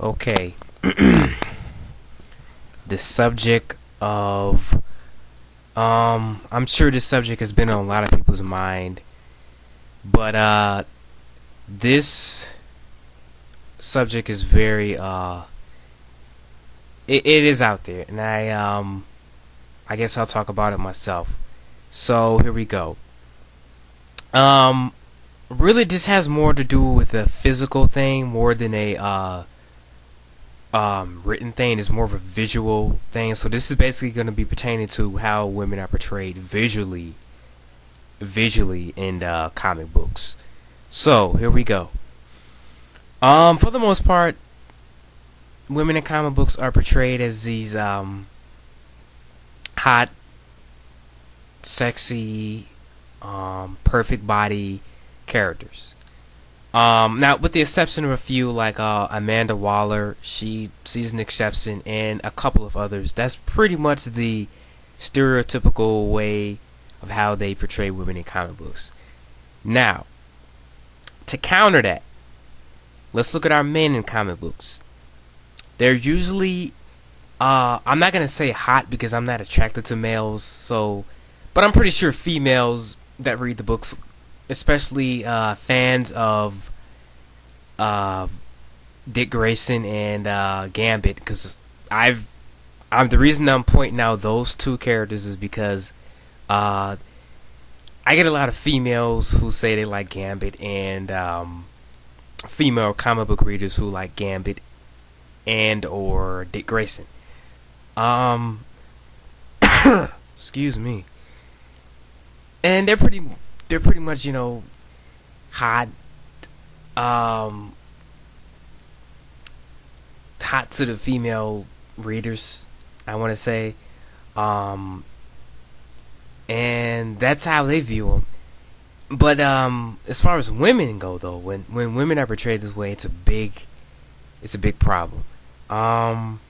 Okay. The subject of I'm sure this subject has been on a lot of people's mind, but this subject is very it is out there, and I guess I'll talk about it myself. So here we go. Um Really, this has more to do with a physical thing more than a written thing. Is more of a visual thing. So this is basically going to be pertaining to how women are portrayed visually in comic books. So here we go. For the most part, women in comic books are portrayed as these hot, sexy, perfect body characters. Now, with the exception of a few, like Amanda Waller, she's an exception, and a couple of others. That's pretty much the stereotypical way of how they portray women in comic books. Now, to counter that, let's look at our men in comic books. They're usually, I'm not gonna say hot because I'm not attracted to males, but I'm pretty sure females that read the books, especially fans of uh, Dick Grayson and Gambit, because I'm the reason I'm pointing out those two characters is because uh, I get a lot of females who say they like Gambit, and female comic book readers who like Gambit and or Dick Grayson. Um, excuse me. And they're pretty much, hot, um hot to the female readers, I want to say. um and that's how they view them. But as far as women go, though, when women are portrayed this way, it's a big problem. um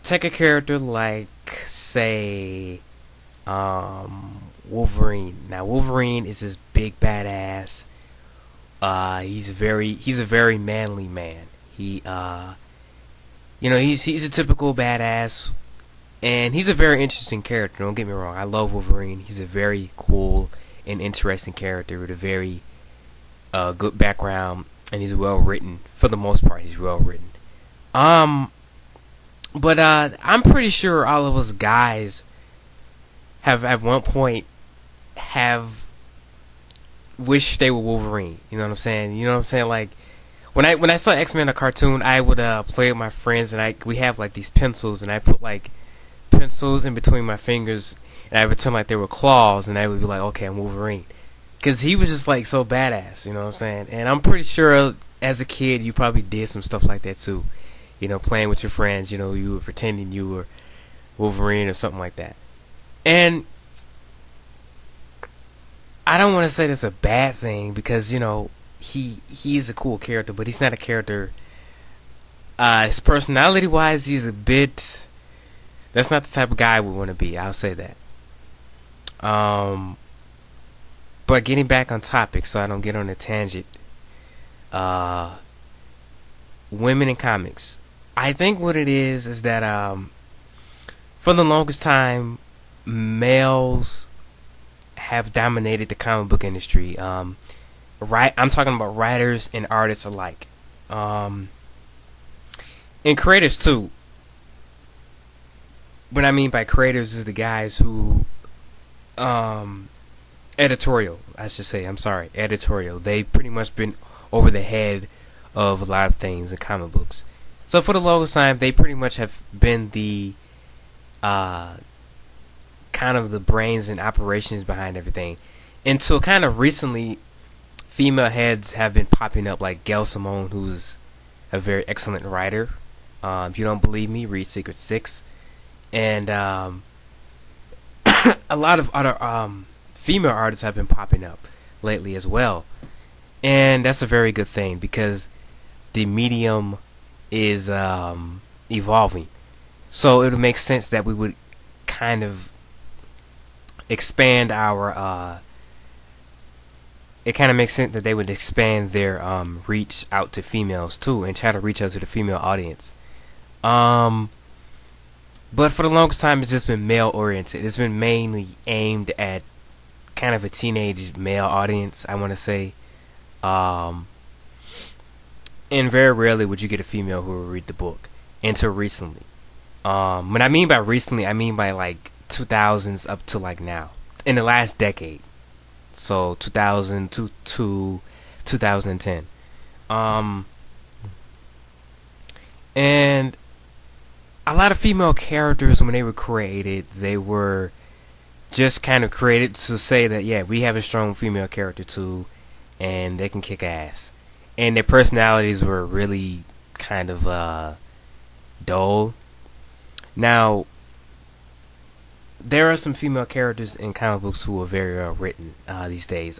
Take a character like, say, Wolverine. Now, Wolverine is this big badass. He's a very manly man. He's a typical badass, and he's a very interesting character. Don't get me wrong. I love Wolverine. He's a very cool and interesting character with a very good background, and he's well written. For the most part, he's well written. Um, but I'm pretty sure all of us guys have at one point have wished they were Wolverine. You know what I'm saying? You know what I'm saying? Like, when I saw X-Men, a cartoon, I would play with my friends, and we have like these pencils, and I put like pencils in between my fingers, and I would pretend like they were claws, and I would be like, okay, I'm Wolverine, because he was just like so badass. You know what I'm saying? And I'm pretty sure as a kid you probably did some stuff like that too. Playing with your friends. You were pretending you were Wolverine or something like that. And I don't want to say that's a bad thing, because he is a cool character, but he's not a character. His personality wise, he's a bit. That's not the type of guy we want to be. I'll say that. Um, but getting back on topic, so I don't get on a tangent. Uh, Women in comics. I think what it is that for the longest time, males have dominated the comic book industry. I'm talking about writers and artists alike, and creators too. What I mean by creators is the guys who, um, editorial. I should say. I'm sorry, editorial. They've pretty much been over the head of a lot of things in comic books. So for the longest time, they pretty much have been the uh, kind of the brains and operations behind everything. Until kind of recently, female heads have been popping up, like Gail Simone, who's a very excellent writer. If you don't believe me, read Secret Six. And a lot of other female artists have been popping up lately as well. And that's a very good thing, because the medium is evolving. So it would make sense that we would kind of expand it kind of makes sense that they would expand their reach out to females too and try to reach out to the female audience. But for the longest time, it's just been male oriented. It's been mainly aimed at kind of a teenage male audience, I want to say. And very rarely would you get a female who will read the book until recently. When I mean by recently, I mean by like 2000s up to like now, in the last decade. So 2000 to 2010. And a lot of female characters, when they were created, they were just kind of created to say that, yeah, we have a strong female character too, and they can kick ass. And their personalities were really kind of dull. Now, there are some female characters in comic books who are very well written these days.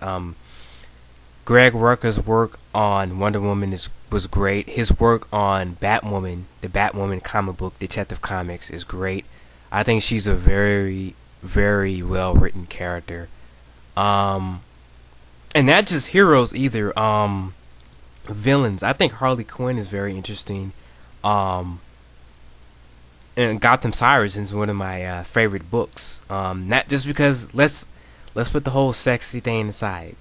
Greg Rucka's work on Wonder Woman was great. His work on Batwoman, the Batwoman comic book, Detective Comics, is great. I think she's a very, very well written character. And not just heroes either. Villains. I think Harley Quinn is very interesting. And Gotham Sirens is one of my favorite books. Not just because let's put the whole sexy thing aside.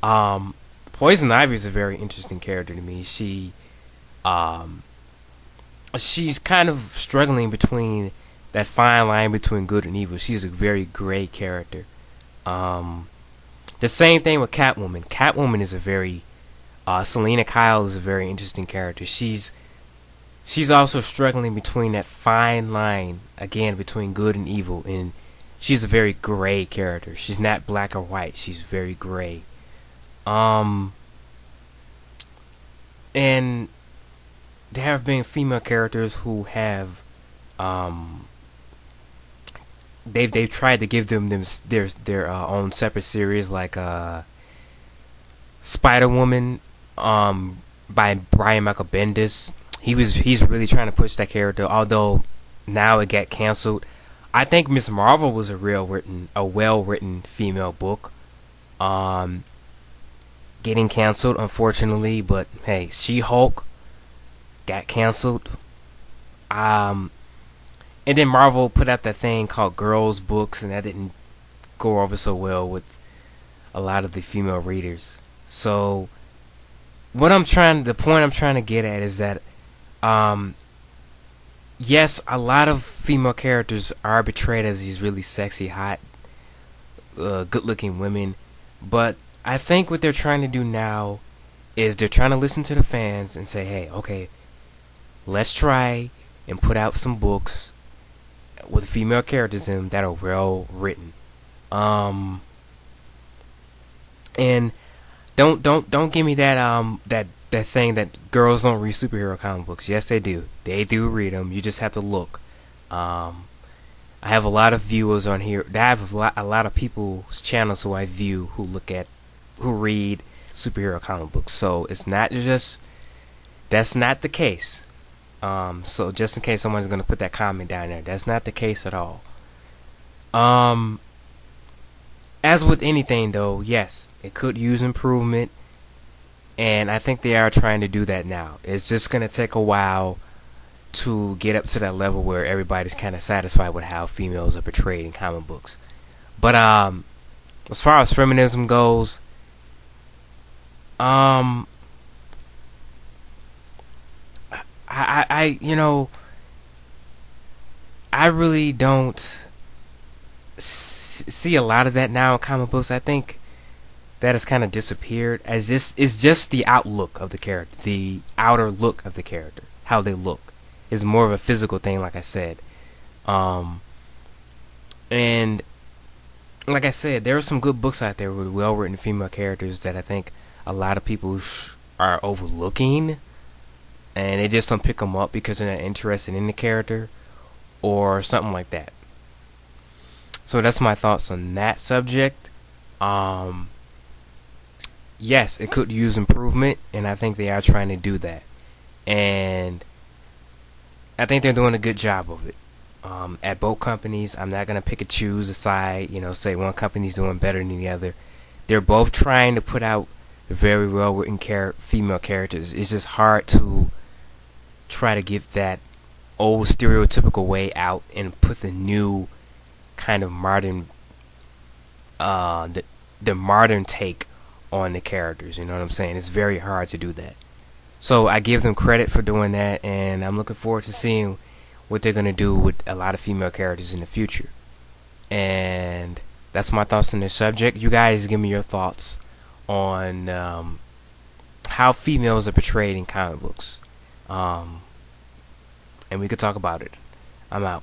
Poison Ivy is a very interesting character to me. She's kind of struggling between that fine line between good and evil. She's a very gray character. The same thing with Catwoman. Catwoman is a very Selena Kyle is a very interesting character. She's also struggling between that fine line again between good and evil, and she's a very gray character. She's not black or white. She's very gray. And there have been female characters who have they've tried to give them their own separate series, like Spider-Woman by Brian Michael Bendis. He's really trying to push that character, although now it got canceled. I think Miss Marvel was a well-written female book. Getting canceled, unfortunately, but hey, She-Hulk got canceled. And then Marvel put out that thing called Girls Books, and that didn't go over so well with a lot of the female readers. So the point I'm trying to get at is that yes, a lot of female characters are portrayed as these really sexy, hot, good-looking women, but I think what they're trying to do now is they're trying to listen to the fans and say, hey, okay, let's try and put out some books with female characters in them that are well written. And don't give me that thing that girls don't read superhero comic books. Yes, they do. They do read them. You just have to look. I have a lot of viewers on here. I have a lot of people's channels who I view who read superhero comic books. So it's not just that's not the case. So just in case someone's gonna put that comment down there, that's not the case at all. As with anything though, yes, it could use improvement, and I think they are trying to do that now. It's just gonna take a while to get up to that level where everybody's kind of satisfied with how females are portrayed in comic books. But as far as feminism goes, I really don't see a lot of that now in comic books. I think that has kind of disappeared. As this is just the outlook of the character, the outer look of the character, how they look is more of a physical thing, like I said. And like I said, there are some good books out there with well-written female characters that I think a lot of people are overlooking, and they just don't pick them up because they're not interested in the character or something like that. So that's my thoughts on that subject. Yes, it could use improvement, and I think they are trying to do that. And I think they're doing a good job of it. At both companies, I'm not going to pick and choose a side, say one company's doing better than the other, they're both trying to put out very well written female characters. It's just hard to try to get that old stereotypical way out and put the new kind of modern the modern take on the characters. You know what I'm saying? It's very hard to do that. So I give them credit for doing that, and I'm looking forward to seeing what they're gonna do with a lot of female characters in the future. And that's my thoughts on this subject. You guys give me your thoughts on how females are portrayed in comic books, and we could talk about it. I'm out.